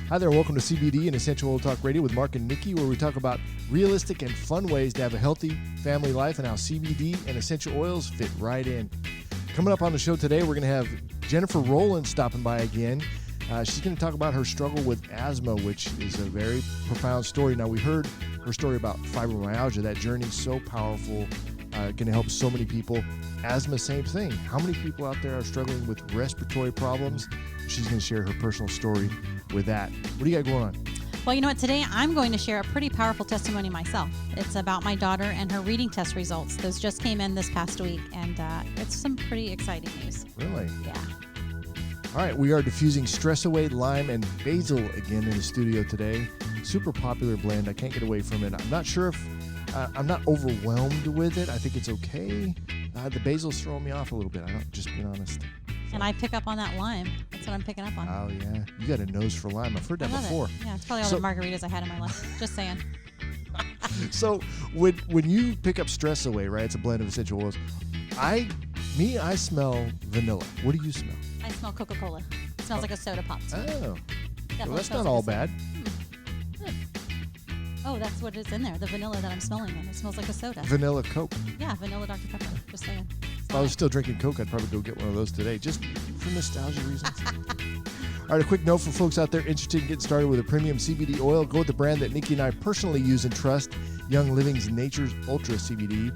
Hi there, welcome to CBD and Essential Oil Talk Radio with Marc and Nikki, where we talk about realistic and fun ways to have a healthy family life and how CBD and essential oils fit right in. Coming up on the show today, we're going to have Jennifer Rowland stopping by again. She's going to talk about her struggle with asthma, which is a very profound story. Now, we heard her story about fibromyalgia. That journey is so powerful, going to help so many people. Asthma, same thing. How many people out there are struggling with respiratory problems? She's going to share her personal story with that. What do you got going on? Well, you know what? Today I'm going to share a pretty powerful testimony myself. It's about my daughter and her reading test results. Those just came in this past week, and it's some pretty exciting news. Really? Yeah. All right, we are diffusing Stress Away Lime and Basil again in the studio today. Super popular blend. I can't get away from it. I'm not sure if I'm not overwhelmed with it. I think it's okay. The basil's throwing me off a little bit. I don't, just being honest. And I pick up on that lime. That's what I'm picking up on. Oh, yeah. You got a nose for lime. I've heard that before. Yeah, it's probably all the margaritas I had in my life. Just saying. So when you pick up Stress Away, right, it's a blend of essential oils. I smell vanilla. What do you smell? I smell Coca-Cola. It smells like a soda pop. Oh. Well, that's not all bad. Oh, that's what is in there. The vanilla that I'm smelling in. It smells like a soda. Vanilla Coke. Yeah, vanilla Dr. Pepper. Just saying. If I was still drinking Coke, I'd probably go get one of those today, just for nostalgia reasons. All right, a quick note for folks out there interested in getting started with a premium CBD oil. Go with the brand that Nikki and I personally use and trust, Young Living's Nature's Ultra CBD.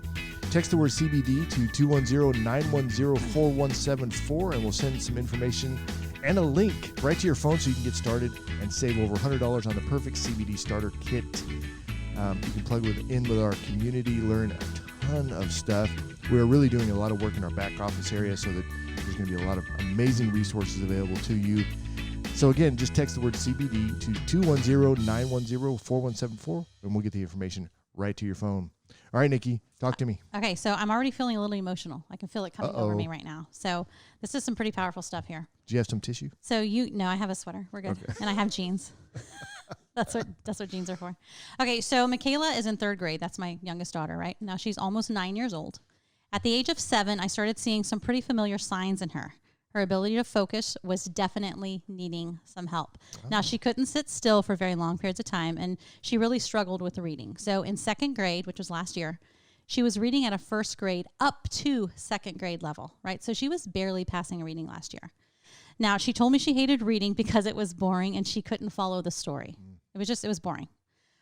Text the word CBD to 210-910-4174, and we'll send some information and a link right to your phone so you can get started and save over $100 on the perfect CBD starter kit. You can plug in with our community, learn a ton of stuff. We're really doing a lot of work in our back office area so that there's going to be a lot of amazing resources available to you. So again, just text the word CBD to 210-910-4174, and we'll get the information right to your phone. All right, Nikki, talk to me. Okay, so I'm already feeling a little emotional. I can feel it coming over me right now. So this is some pretty powerful stuff here. Do you have some tissue? So no, I have a sweater. We're good. Okay. And I have jeans. That's what jeans are for. Okay, so Michaela is in 3rd grade. That's my youngest daughter, right? Now she's almost 9 years old. At the age of 7, I started seeing some pretty familiar signs in her. Her ability to focus was definitely needing some help. Oh. Now, she couldn't sit still for very long periods of time, and she really struggled with reading. So in 2nd grade, which was last year, she was reading at a 1st grade up to 2nd grade level, right? So she was barely passing a reading last year. Now, she told me she hated reading because it was boring and she couldn't follow the story. It was boring.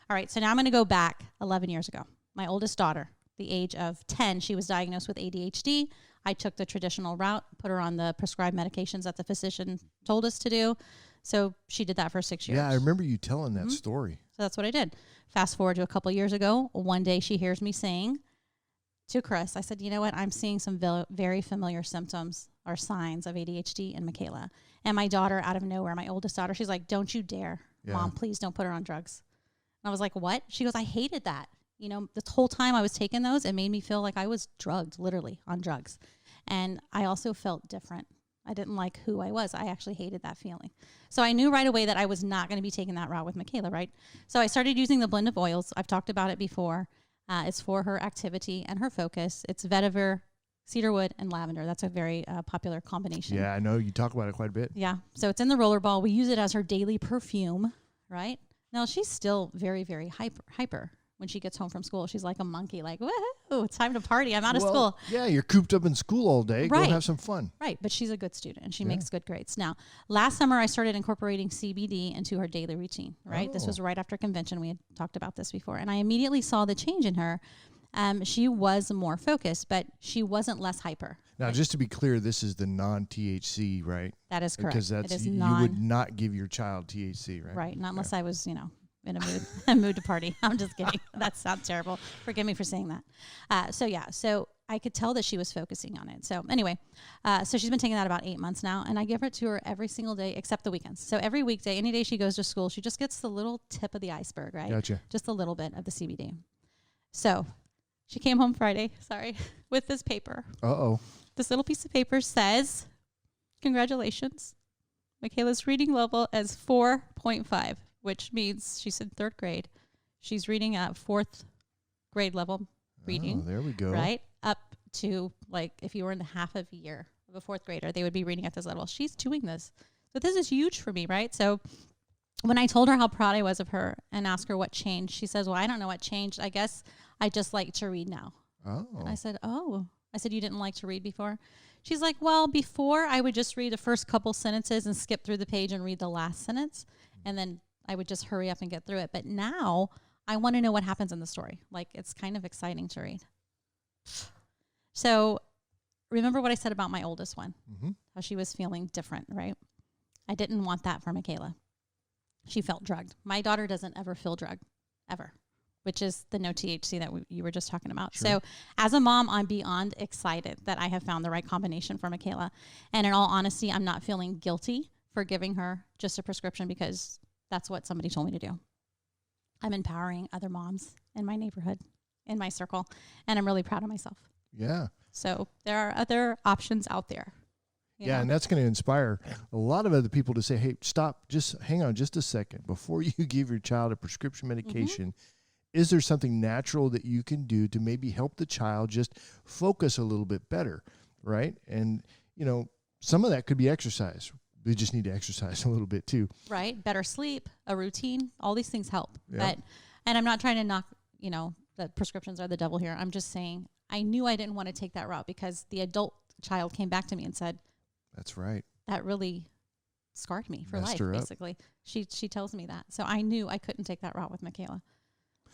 All right, so now I'm going to go back 11 years ago. My oldest daughter, the age of 10, she was diagnosed with ADHD. I took the traditional route, put her on the prescribed medications that the physician told us to do. So she did that for 6 years. Yeah, I remember you telling that story. So that's what I did. Fast forward to a couple years ago. One day she hears me saying to Chris, I said, you know what? I'm seeing some very familiar symptoms or signs of ADHD in Michaela. And my daughter, out of nowhere, my oldest daughter, she's like, don't you dare. Yeah. Mom, please don't put her on drugs. And I was like, what? She goes, I hated that. You know, this whole time I was taking those, it made me feel like I was drugged, literally on drugs. And I also felt different. I didn't like who I was. I actually hated that feeling. So I knew right away that I was not going to be taking that route with Michaela, right? So I started using the blend of oils. I've talked about it before. It's for her activity and her focus. It's vetiver, cedarwood, and lavender. That's a very popular combination. Yeah, I know. You talk about it quite a bit. Yeah. So it's in the roller ball. We use it as her daily perfume, right? Now, she's still very, very hyper. When she gets home from school, she's like a monkey, like, woohoo, it's time to party. I'm out of school. Yeah, you're cooped up in school all day. Right. Go have some fun. Right, but she's a good student, and she makes good grades. Now, last summer, I started incorporating CBD into her daily routine, right? This was right after convention. We had talked about this before, and I immediately saw the change in her. She was more focused, but she wasn't less hyper. Now, just to be clear, this is the non-THC, right? That is correct. Because that's you would not give your child THC, right? Right, not unless I was, in a mood to party. I'm just kidding. That sounds terrible. Forgive me for saying that. So I could tell that she was focusing on it. So anyway, so she's been taking that about 8 months now, and I give it to her every single day except the weekends. So every weekday, any day she goes to school, she just gets the little tip of the iceberg, right? Gotcha. Just a little bit of the CBD. So she came home Friday, with this paper. Uh-oh. This little piece of paper says, congratulations, Michaela's reading level is 4.5. Which means she's in 3rd grade. She's reading at 4th grade level reading. Oh, there we go. Right? Up to, like, if you were in the half of a year of a 4th grader, they would be reading at this level. She's doing this. So this is huge for me, right? So when I told her how proud I was of her and asked her what changed, she says, well, I don't know what changed. I guess I just like to read now. Oh. And I said, you didn't like to read before? She's like, well, before I would just read the first couple sentences and skip through the page and read the last sentence. And then I would just hurry up and get through it. But now I want to know what happens in the story. Like, it's kind of exciting to read. So remember what I said about my oldest one, how she was feeling different, right? I didn't want that for Michaela. She felt drugged. My daughter doesn't ever feel drugged, ever, which is the no THC that you were just talking about. Sure. So as a mom, I'm beyond excited that I have found the right combination for Michaela. And in all honesty, I'm not feeling guilty for giving her just a prescription because that's what somebody told me to do. I'm empowering other moms in my neighborhood, in my circle, and I'm really proud of myself. Yeah. So there are other options out there. Yeah, and that's going to inspire a lot of other people to say, hey, stop, just hang on just a second. Before you give your child a prescription medication, is there something natural that you can do to maybe help the child just focus a little bit better, right? And, some of that could be exercise. We just need to exercise a little bit too. Right. Better sleep, a routine, all these things help. Yep. And I'm not trying to knock, that prescriptions are the devil here. I'm just saying I knew I didn't want to take that route because the adult child came back to me and said, that's right. That really scarred me for Messed life, her up. basically. She tells me that. So I knew I couldn't take that route with Michaela.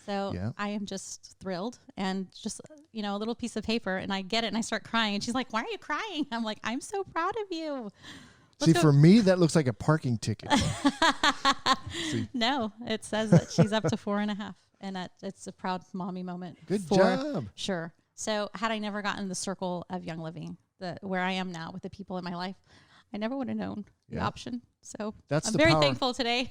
So I am just thrilled and just, a little piece of paper and I get it and I start crying and she's like, why are you crying? I'm like, I'm so proud of you. For me, that looks like a parking ticket. No, it says that she's up to 4.5 and that it's a proud mommy moment. Good job. Sure. So had I never gotten the circle of Young Living, where I am now with the people in my life, I never would have known the option. So I'm very thankful today.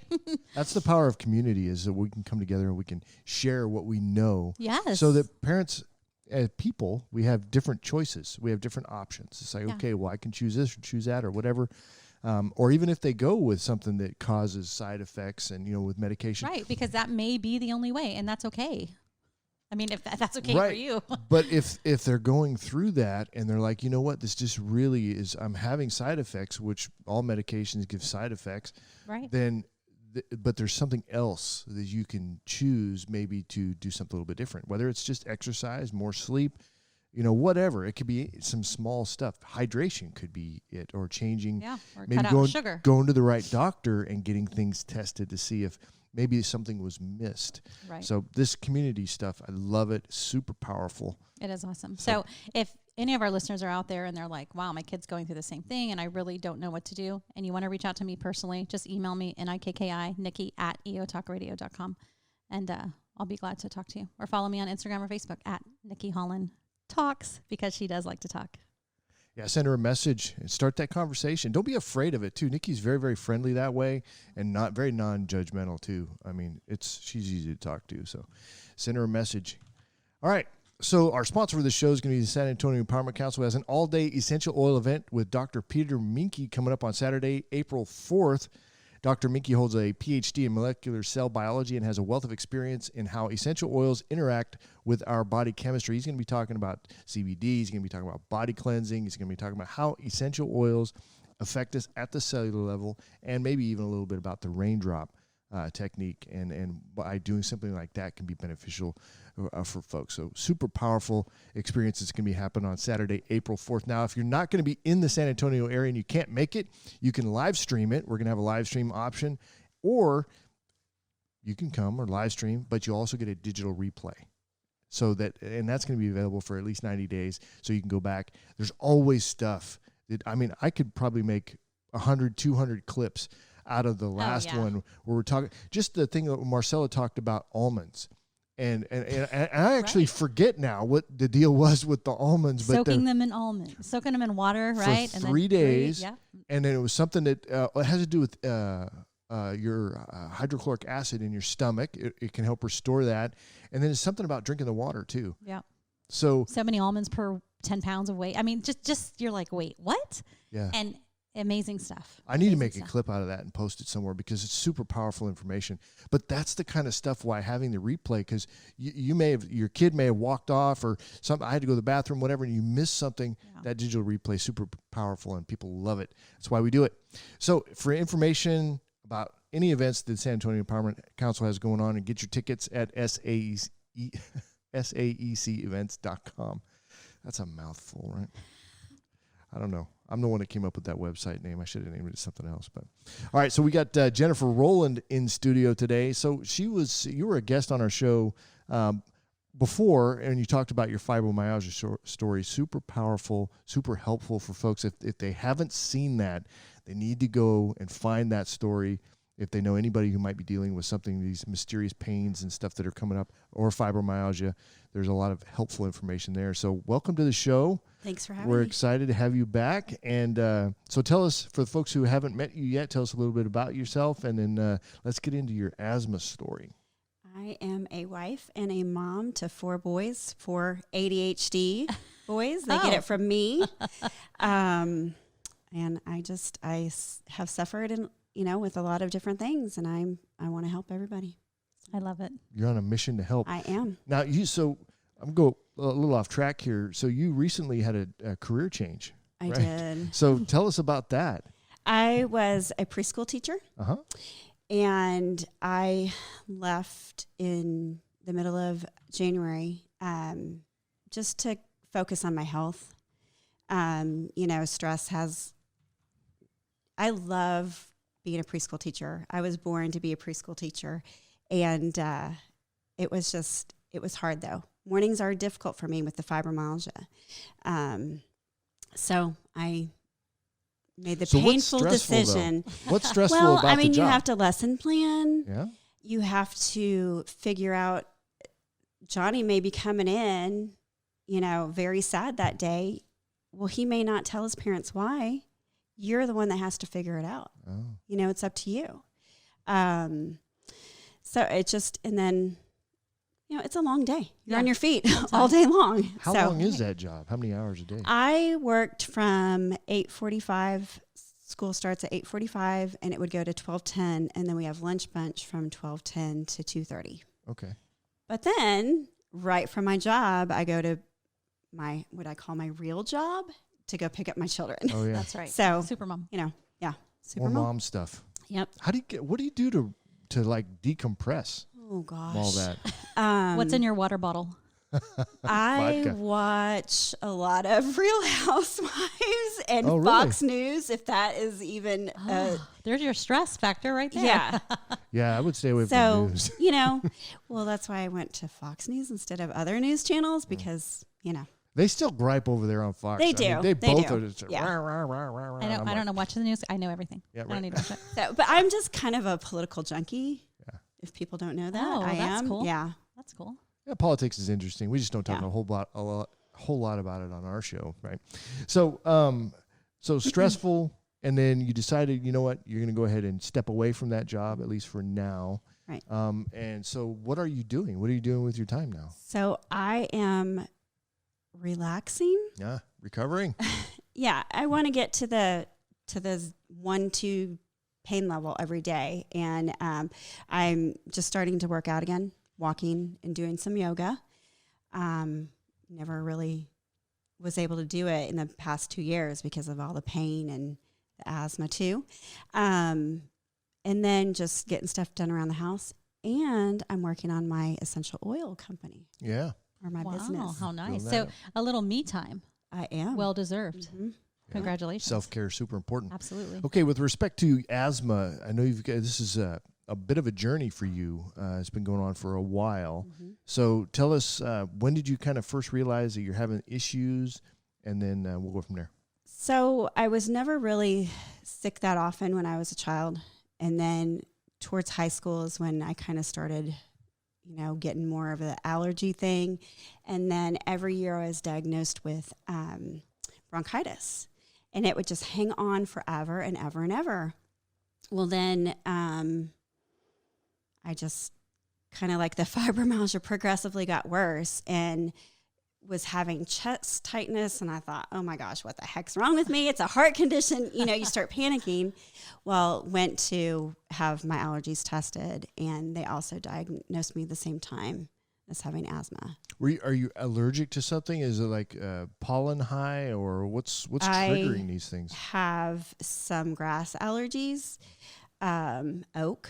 That's the power of community, is that we can come together and we can share what we know. Yes. So that parents, as people, we have different choices. We have different options. It's like, okay, well, I can choose this or choose that or whatever. Or even if they go with something that causes side effects and, with medication. Right, because that may be the only way, and that's okay. I mean, if that's okay for you. But if they're going through that and they're like, you know what, this just really is, I'm having side effects, which all medications give side effects. Right. Then, but there's something else that you can choose maybe to do something a little bit different, whether it's just exercise, more sleep, whatever. It could be some small stuff. Hydration could be it, or changing. Yeah, or maybe cut out sugar. Going to the right doctor and getting things tested to see if maybe something was missed. Right. So this community stuff, I love it. Super powerful. It is awesome. So if any of our listeners are out there and they're like, wow, my kid's going through the same thing and I really don't know what to do, and you want to reach out to me personally, just email me, Nikki, Nikki@eotalkradio.com, and I'll be glad to talk to you. Or follow me on Instagram or Facebook @Nikki Holland Talks, because she does like to talk. Yeah, send her a message and start that conversation. Don't be afraid of it, too. Nikki's very, very friendly that way and not very non-judgmental, too. I mean, she's easy to talk to, so send her a message. All right, so our sponsor for this show is going to be the San Antonio Empowerment Council. It has an all-day essential oil event with Dr. Peter Minke coming up on Saturday, April 4th. Dr. Minke holds a PhD in molecular cell biology and has a wealth of experience in how essential oils interact with our body chemistry. He's going to be talking about CBD. He's going to be talking about body cleansing. He's going to be talking about how essential oils affect us at the cellular level, and maybe even a little bit about the raindrop technique, and by doing something like that can be beneficial for folks. So super powerful experience that's going to be happening on Saturday, April 4th. Now, if you're not going to be in the San Antonio area and you can't make it, you can live stream it. We're going to have a live stream option, or you can come or live stream, but you also get a digital replay. So and that's going to be available for at least 90 days. So you can go back. There's always stuff I could probably make 100, 200 clips out of the last one where we're talking, just the thing that Marcella talked about, almonds. And I actually forget now what the deal was with the almonds. Soaking them in water, right? For 3 days. And then it was something that it has to do with your hydrochloric acid in your stomach. It can help restore that. And then it's something about drinking the water too. Yeah. So many almonds per 10 pounds of weight. I mean, just you're like, wait, what? Yeah. And amazing stuff. I need to make a clip out of that and post it somewhere because it's super powerful information. But that's the kind of stuff why having the replay, because your kid may have walked off or something. I had to go to the bathroom, whatever, and you missed something. Yeah. That digital replay is super powerful and people love it. That's why we do it. So for information about any events that the San Antonio Empowerment Council has going on, and get your tickets at saecevents.com. That's a mouthful, right? I don't know. I'm the one that came up with that website name. I should have named it something else. But all right, so we got Jennifer Rowland in studio today. So you were a guest on our show before, and you talked about your fibromyalgia story. Super powerful, super helpful for folks. If they haven't seen that, they need to go and find that story. If they know anybody who might be dealing with something, these mysterious pains and stuff that are coming up, or fibromyalgia, there's a lot of helpful information there. So welcome to the show. Thanks for having We're me. excited to have you back. And so tell us, for the folks who haven't met you yet, tell us a little bit about yourself, and then let's get into your asthma story. I am a wife and a mom to 4 boys, 4 ADHD boys. They get it from me. And I have suffered with a lot of different things, and I want to help everybody. I love it. You're on a mission to help. I am. Now, I'm going a little off track here. So you recently had a career change. I right? did. So tell us about that. I was a preschool teacher, and I left in the middle of January just to focus on my health. Stress has... I love being a preschool teacher. I was born to be a preschool teacher, and it was hard, though. Mornings are difficult for me with the fibromyalgia. So I made the painful decision. What's stressful about the job? You have to lesson plan. Yeah. You have to figure out, Johnny may be coming in, very sad that day. Well, he may not tell his parents why. You're the one that has to figure it out. Oh. It's up to you. So it just, and then, it's a long day. You're on your feet all day long. How long is that job? How many hours a day? I worked from 8:45. School starts at 8:45, and it would go to 12:10, and then we have lunch bunch from 12:10 to 2:30. Okay. But then, right from my job, I go to what I call my real job, to go pick up my children. Oh yeah, that's right. So super mom. Super mom stuff. Yep. What do you do to like decompress? Oh gosh. All that. What's in your water bottle? I watch a lot of Real Housewives and Fox News, if that is even. There's your stress factor right there. Yeah. Yeah, I would stay away from news. Well, that's why I went to Fox News instead of other news channels, because, They still gripe over there on Fox. They do. They both do. are just rah, rah, rah, rah, rah. I don't know. Watch the news. I know everything. Yeah, right. I don't need to watch it. So, but I'm just kind of a political junkie. Yeah. If people don't know that, I that's am. Cool. Yeah. That's cool. Yeah, politics is interesting. We just don't talk a whole lot about it on our show, right? So, so stressful, and then you decided, you know what, you're going to go ahead and step away from that job, at least for now. Right. And so, what are you doing? What are you doing with your time now? So I am relaxing. Yeah, recovering. Yeah, I want to get to the 1-2 pain level every day, and I'm just starting to work out again, walking and doing some yoga. Never really was able to do it in the past 2 years because of all the pain and the asthma too. And then just getting stuff done around the house, and I'm working on my essential oil company. Yeah. Or my business. How nice. So a little me time. I am. Well deserved. Mm-hmm. Congratulations. Self-care is super important. Absolutely. Okay, with respect to asthma, I know this is a bit of a journey for you. It's been going on for a while. Mm-hmm. So tell us, when did you kind of first realize that you're having issues, and then we'll go from there. So I was never really sick that often when I was a child. And then towards high school is when I kind of started, getting more of an allergy thing. And then every year I was diagnosed with bronchitis. And it would just hang on forever and ever and ever. Well, then I just kind of like the fibromyalgia progressively got worse and was having chest tightness. And I thought, oh my gosh, what the heck's wrong with me? It's a heart condition. You start panicking. Well, went to have my allergies tested, and they also diagnosed me at the same time as having asthma. Are you allergic to something? Is it like pollen high, or what's triggering these things? I have some grass allergies. oak.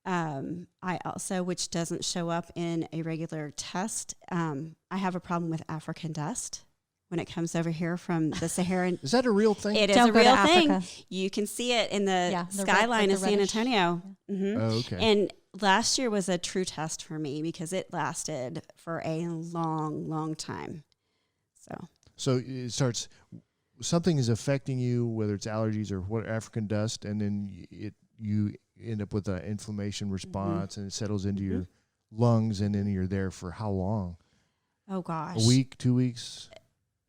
I also, which doesn't show up in a regular test, I have a problem with African dust when it comes over here from the Saharan. Is that a real thing? It is Don't a go to real thing. Africa. You can see it in the the skyline red, of like San the reddish. Antonio. Mm-hmm. Oh, okay. And last year was a true test for me because it lasted for a long, long time. So it starts, something is affecting you, whether it's allergies or what, African dust, and then you end up with an inflammation response, and it settles into your lungs, and then you're there for how long? Oh gosh, A week, 2 weeks?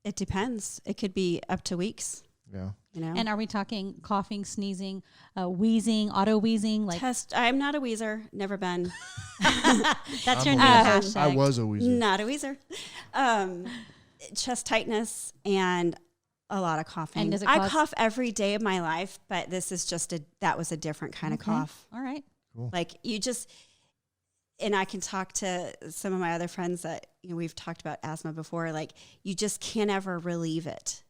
It depends. It could be up to weeks. Yeah. You know. And are we talking coughing, sneezing, wheezing, auto wheezing? Like I'm not a wheezer. Never been. that's your I'm new a hashtag. I was a wheezer. Not a wheezer. Chest tightness and a lot of coughing. And does it I cause- cough every day of my life, but this is that was a different kind of cough. All right. Cool. Like you just, and I can talk to some of my other friends that, we've talked about asthma before. Like you just can't ever relieve it.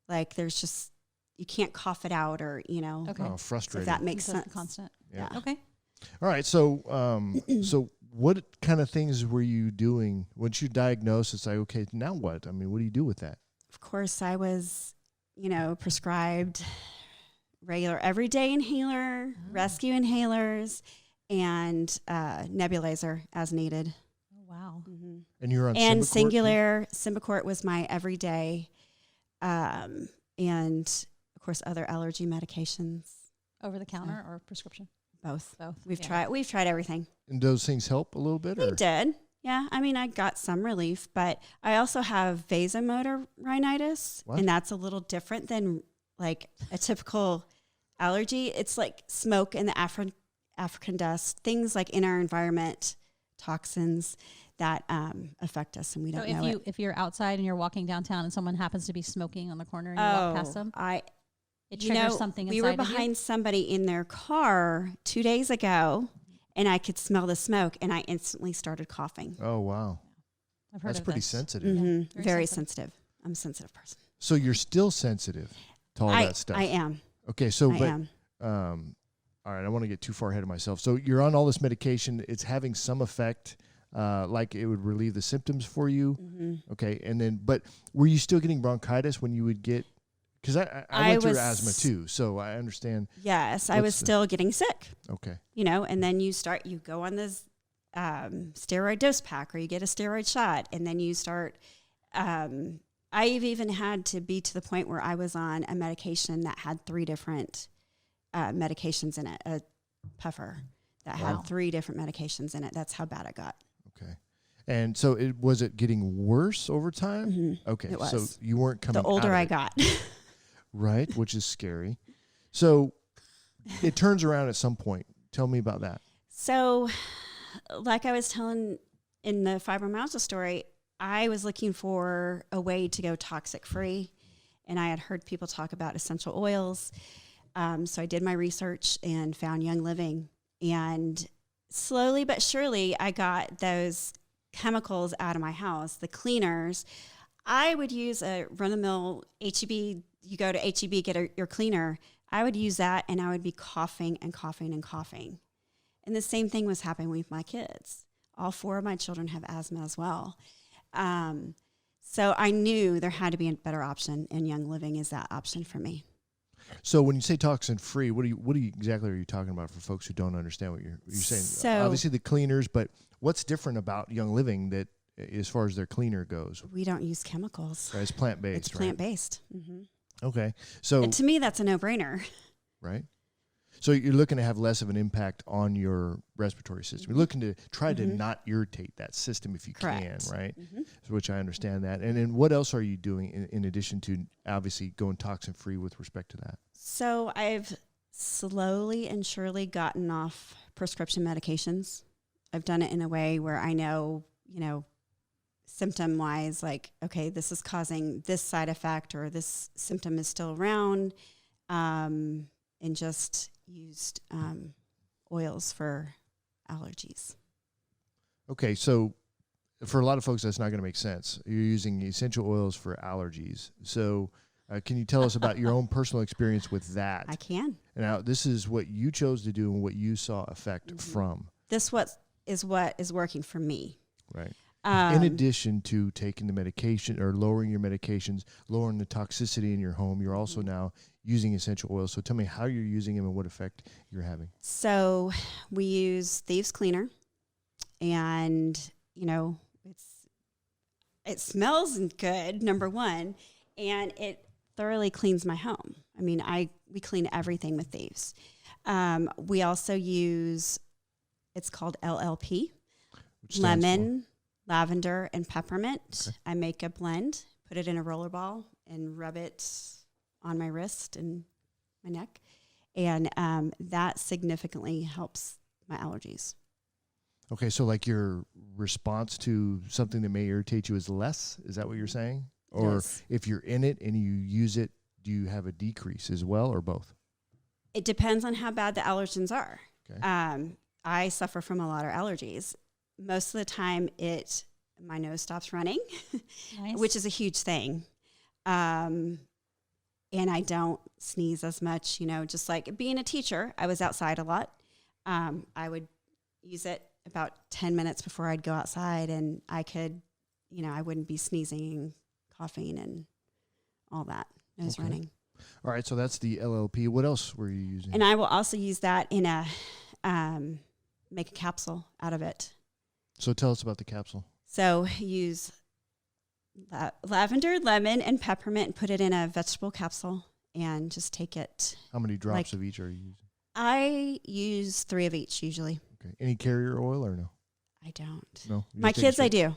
Like there's just, you can't cough it out or, Okay. Oh, if frustrating. that makes So it's sense. constant. Yeah. Okay. All right. So, so what kind of things were you doing once you diagnosed? It's like, okay, now what? I mean, what do you do with that? Of course, I was, prescribed regular everyday inhaler, rescue inhalers, and nebulizer as needed. Oh, wow. Mm-hmm. And you're on And Symbicort, too? Singular, Symbicort was my everyday, and of course other allergy medications. Over the counter or prescription? Both. Both. We've Yeah. tried everything. And those things help a little bit? They Or? did. Yeah, I mean, I got some relief, but I also have vasomotor rhinitis, What? and that's a little different than like a typical allergy. It's like smoke and the African dust, things like in our environment, toxins that affect us, and we So don't know it. if you're outside and you're walking downtown and someone happens to be smoking on the corner and you walk past them, it triggers something inside we were of you? behind somebody in their car 2 days ago, and I could smell the smoke, and I instantly started coughing. Oh, wow. I've heard That's of pretty this. sensitive. Mhm. very Very sensitive. sensitive. I'm a sensitive person. So you're still sensitive to all that stuff? I am. Okay, so, I am. all right, I want to get too far ahead of myself. So you're on all this medication. It's having some effect, like it would relieve the symptoms for you. Mm-hmm. Okay, and then, but were you still getting bronchitis when you would get, because I went through asthma too, so I understand. Yes, I was What's the- still getting sick, Okay. and then you go on this steroid dose pack, or you get a steroid shot, and then you start, I've even had to be to the point where I was on a medication that had 3 different medications in it, a puffer that Wow. had 3 different medications in it. That's how bad it got. Okay. And so was it getting worse over time? Mm-hmm. Okay. It was. So you weren't coming The older out of I it. got. Right, which is scary. So it turns around at some point. Tell me about that. So, like I was telling in the fibromyalgia story, I was looking for a way to go toxic free, and I had heard people talk about essential oils. So I did my research and found Young Living, and slowly but surely I got those chemicals out of my house, the cleaners. I would use a run-of-the-mill HEB. You go to HEB, get your cleaner. I would use that, and I would be coughing and coughing and coughing. And the same thing was happening with my kids. All 4 of my children have asthma as well. So I knew there had to be a better option, and Young Living is that option for me. So when you say toxin free, what exactly are you talking about for folks who don't understand what you're saying? So- Obviously the cleaners, but what's different about Young Living that, as far as their cleaner goes? We don't use chemicals. Right, it's plant-based, It's right? plant-based. Mm-hmm. Okay. So, And to me, that's a no-brainer. right. So you're looking to have less of an impact on your respiratory system. You're looking to try to not irritate that system if you Correct. can, right? Mm-hmm. Which I understand that. And then what else are you doing in addition to obviously going toxin-free with respect to that? So I've slowly and surely gotten off prescription medications. I've done it in a way where I know, symptom-wise, like, okay, this is causing this side effect, or this symptom is still around, and just used oils for allergies. Okay, so for a lot of folks, that's not going to make sense. You're using essential oils for allergies. So Can you tell us about your own personal experience with that? I can. Now, this is what you chose to do and what you saw effect from. This is working for me. Right. In addition to taking the medication or lowering your medications, lowering the toxicity in your home, you're also now using essential oils. So tell me how you're using them and what effect you're having. So we use Thieves Cleaner, and it smells good, number one, and it thoroughly cleans my home. I mean, we clean everything with Thieves. We also use, it's called LLP, lemon, lavender, and peppermint. Okay. I make a blend, put it in a roller ball, and rub it on my wrist and my neck. And that significantly helps my allergies. Okay, so like your response to something that may irritate you is less? Is that what you're saying? Or Yes. If you're in it and you use it, do you have a decrease as well, or both? It depends on how bad the allergens are. Okay. I suffer from a lot of allergies. Most of the time, my nose stops running, Nice. which is a huge thing. And I don't sneeze as much, just like being a teacher, I was outside a lot. I would use it about 10 minutes before I'd go outside, and I could, I wouldn't be sneezing, coughing, and all that, nose running. All right, so that's the LLP. What else were you using? And I will also use that in make a capsule out of it. So tell us about the capsule. So use lavender, lemon, and peppermint, and put it in a vegetable capsule, and just take it. How many drops of each are you using? I use 3 of each usually. Okay. Any carrier oil or no? I don't. No. My kids, I do.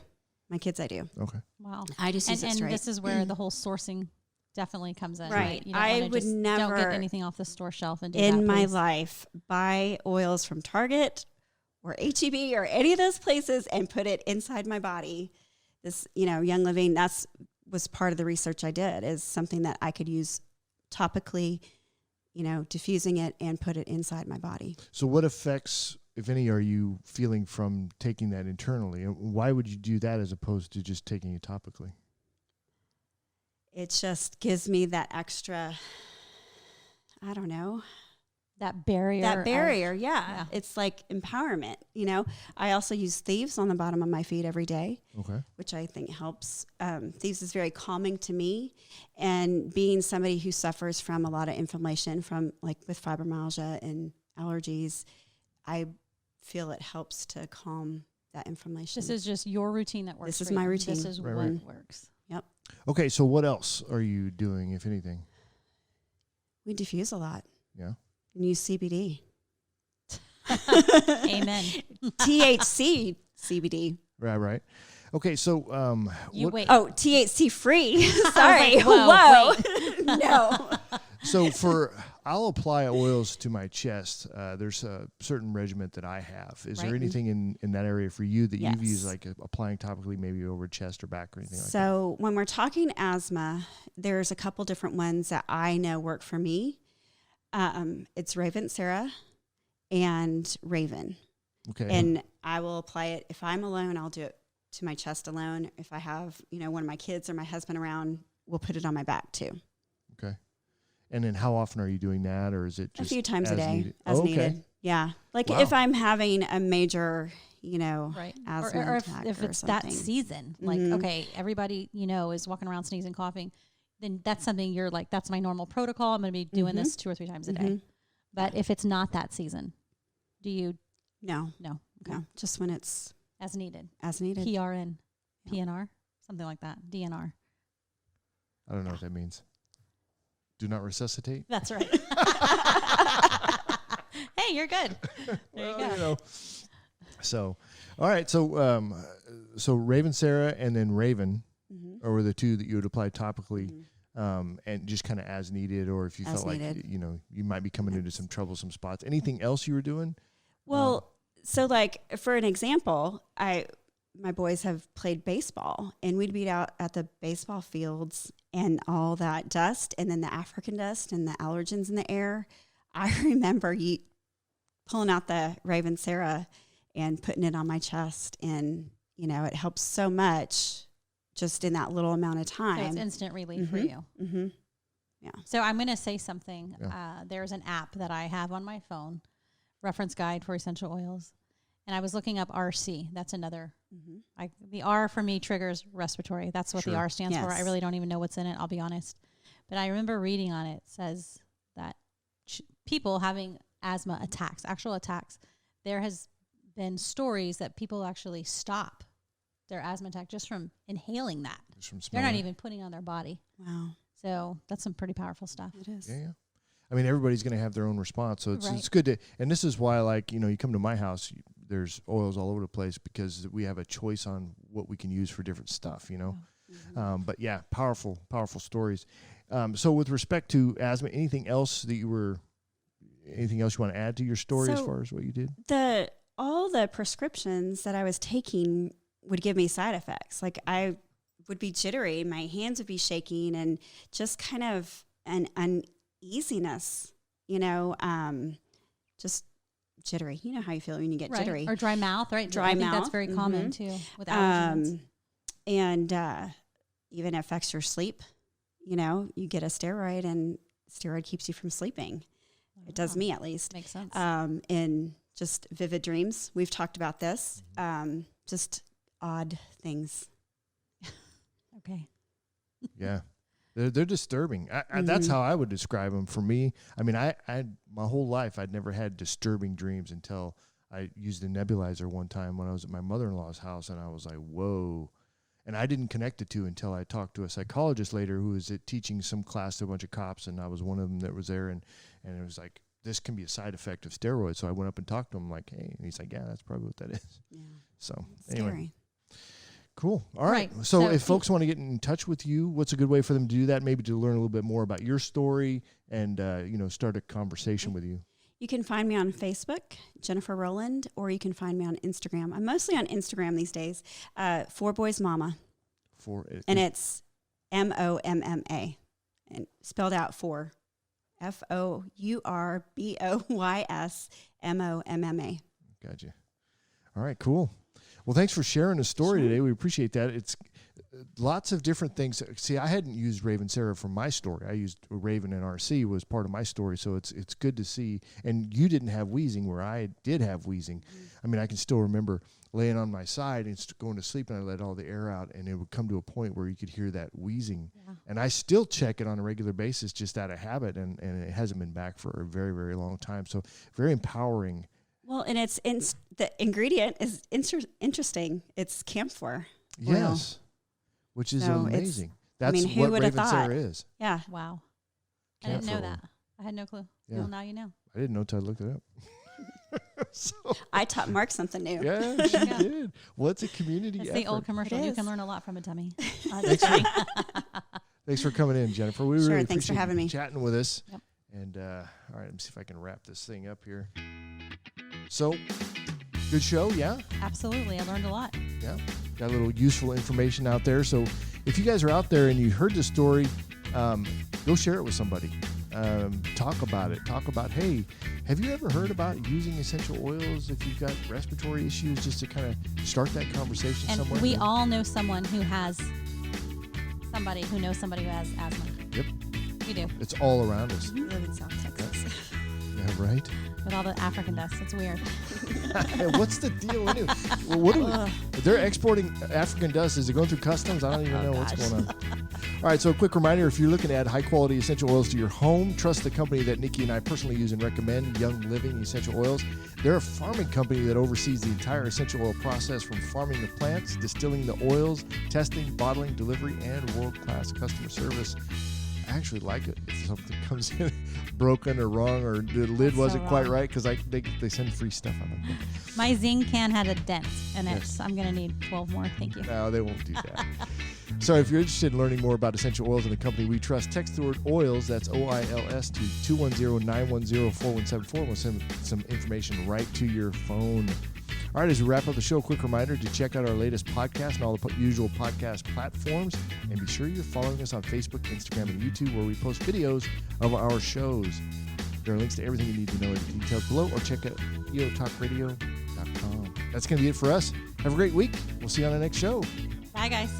Okay. Wow. I just use it straight. And this is where the whole sourcing definitely comes in, Right. right? You don't I wanna would just never don't get anything off the store shelf and do in that, my please. life buy oils from Target or HEB or any of those places and put it inside my body. This, Young Living, was part of the research I did, is something that I could use topically, diffusing it and put it inside my body. So what effects, if any, are you feeling from taking that internally? And why would you do that as opposed to just taking it topically? It just gives me that extra, I don't know. That barrier. Yeah. It's like empowerment, I also use Thieves on the bottom of my feet every day, which I think helps. Thieves is very calming to me. And being somebody who suffers from a lot of inflammation from with fibromyalgia and allergies, I feel it helps to calm that inflammation. This is just your routine that works. This is for my you. routine. This is Right, what right. works. Yep. Okay, so what else are you doing, if anything? We diffuse a lot. Yeah. And use CBD. Amen. THC CBD. Right. Okay, so Wait. Oh, THC free. Sorry. like, whoa, Whoa. No. So I'll apply oils to my chest. There's a certain regimen that I have. Is there Right. anything in that area for you that you've Yes. used, like applying topically, maybe over chest or back or anything like that? So when we're talking asthma, there's a couple different ones that I know work for me. It's Raven Sarah and Raven. Okay. And I will apply it. If I'm alone, I'll do it to my chest alone. If I have, one of my kids or my husband around, we'll put it on my back too. Okay. And then how often are you doing that, or is it just A few times a as day, needed? as Oh, okay. needed. Yeah. Like Wow. if I'm having a major, Right. asthma Or attack if or it's that something. season, like, Mhm. okay, everybody, is walking around sneezing, coughing, then that's something you're like, that's my normal protocol. I'm going to be doing this 2 or 3 times a day. Mhm. But if it's not that season, do you? No. No. Okay. No. Just when it's As needed. as needed. PRN, Yeah. PNR, something like that. DNR. I don't know what that means. Do not resuscitate. That's right. Hey, you're good. There you go. So, all right. So Raven Sarah and then Raven Mhm. were the two that you would apply topically, Mhm. and just kind of as needed, or if you As felt like needed. you might be coming into some troublesome spots. Anything else you were doing? Well, so like for an example, my boys have played baseball, and we'd be out at the baseball fields and all that dust, and then the African dust and the allergens in the air. I remember pulling out the Raven Sarah and putting it on my chest, and it helps so much just in that little amount of So time. it's instant relief for you. Mm-hmm. Yeah. So I'm going to say something. Yeah. There's an app that I have on my phone, Reference Guide for Essential Oils. And I was looking up RC. That's another. The R for me triggers respiratory. That's what the R stands for. I really don't even know what's in it, I'll be honest. But I remember reading on it, says that people having asthma attacks, actual attacks, there has been stories that people actually stop their asthma attack just from inhaling that. Just from They're not smelling. even putting on their body. Wow. So that's some pretty powerful stuff. It is. Yeah. I mean, everybody's going to have their own response, so it's Right. it's good to. And this is why, like, you know, you come to my house, there's oils all over the place because we have a choice on what we can use for different stuff. You know, but yeah, powerful stories. So with respect to asthma, anything else you want to add to your story as So far as what you did? All the prescriptions that I was taking would give me side effects. Like I would be jittery, my hands would be shaking, and just kind of an uneasiness, you know, just jittery. You know how you feel when you get jittery. Or dry mouth, right? Dry I think mouth. that's very common too with allergens. And even affects your sleep. You know, you get a steroid and steroid keeps you from sleeping. It does me at least. Makes sense. In just vivid dreams. We've talked about this. Just odd things. Okay. Yeah. They're disturbing. That's how I would describe them. For me, I mean, I my whole life I'd never had disturbing dreams until I used a nebulizer one time when I was at my mother-in-law's house, and I was like, whoa. And I didn't connect the two until I talked to a psychologist later who was teaching some class to a bunch of cops, and I was one of them that was there, and it was like, this can be a side effect of steroids. So I went up and talked to him like, hey, and he's like, yeah, that's probably what that is. Yeah. So anyway. Scary. Cool. All right. So if folks want to get in touch with you, what's a good way for them to do that? Maybe to learn a little bit more about your story and, start a conversation with you. You can find me on Facebook, Jennifer Rowland, or you can find me on Instagram. I'm mostly on Instagram these days. 4 Boys Mama. And it's MOMMA, and spelled out for FOURBOYSMOMMA. Gotcha. All right, cool. Well, thanks for sharing the story today. We appreciate that. It's lots of different things. See, I hadn't used Raven Sarah for my story. I used Raven and RC was part of my story, so it's good to see. And you didn't have wheezing where I did have wheezing. I mean, I can still remember laying on my side and going to sleep, and I let all the air out, and it would come to a point where you could hear that wheezing. Yeah. And I still check it on a regular basis just out of habit, and it hasn't been back for a very, very long time. So very empowering. Well, and the ingredient is interesting. It's camphor oil. Yes, which is amazing. That's who what would have Raven thought? Sarah is. Yeah. Wow. Camphor I didn't know oil. that. I had no clue. Yeah. Well, now you know. I didn't know until I looked it up. I taught Mark something new. Yeah, she did. Well, it's a community It's effort. the old commercial. It You is. can learn a lot from a dummy. Thanks for coming in, Jennifer. We Sure, really thanks for appreciate having you me. chatting with us. Yep. And all right, let me see if I can wrap this thing up here. So, good show, yeah? Absolutely. I learned a lot. Yeah. Got a little useful information out there. So, if you guys are out there and you heard the story, go share it with somebody. Talk about it. Talk about, hey, have you ever heard about using essential oils if you've got respiratory issues, just to kind of start that conversation And somewhere? we all know someone who has somebody who knows somebody who has asthma. Yep. We do. It's all around us. We live in South Texas. Yeah, right? With all the African dust. It's weird. Hey, what's the deal? They're exporting African dust. Is it going through customs? I don't even know what's going on. All right, so a quick reminder, if you're looking to add high-quality essential oils to your home, trust the company that Nikki and I personally use and recommend, Young Living Essential Oils. They're a farming company that oversees the entire essential oil process from farming the plants, distilling the oils, testing, bottling, delivery, and world-class customer service. I actually like it if something comes in broken or wrong or the lid wasn't quite right, because they send free stuff on them. My Zing can had a dent, and Yes. I'm going to need 12 more. Thank you. No, they won't do that. So if you're interested in learning more about essential oils and the company we trust, text the word oils, that's OILS, to 210-910-4174. We'll send some information right to your phone. All right, as we wrap up the show, a quick reminder to check out our latest podcast and all the usual podcast platforms. And be sure you're following us on Facebook, Instagram, and YouTube, where we post videos of our shows. There are links to everything you need to know in the details below, or check out eotalkradio.com. That's going to be it for us. Have a great week. We'll see you on the next show. Bye, guys.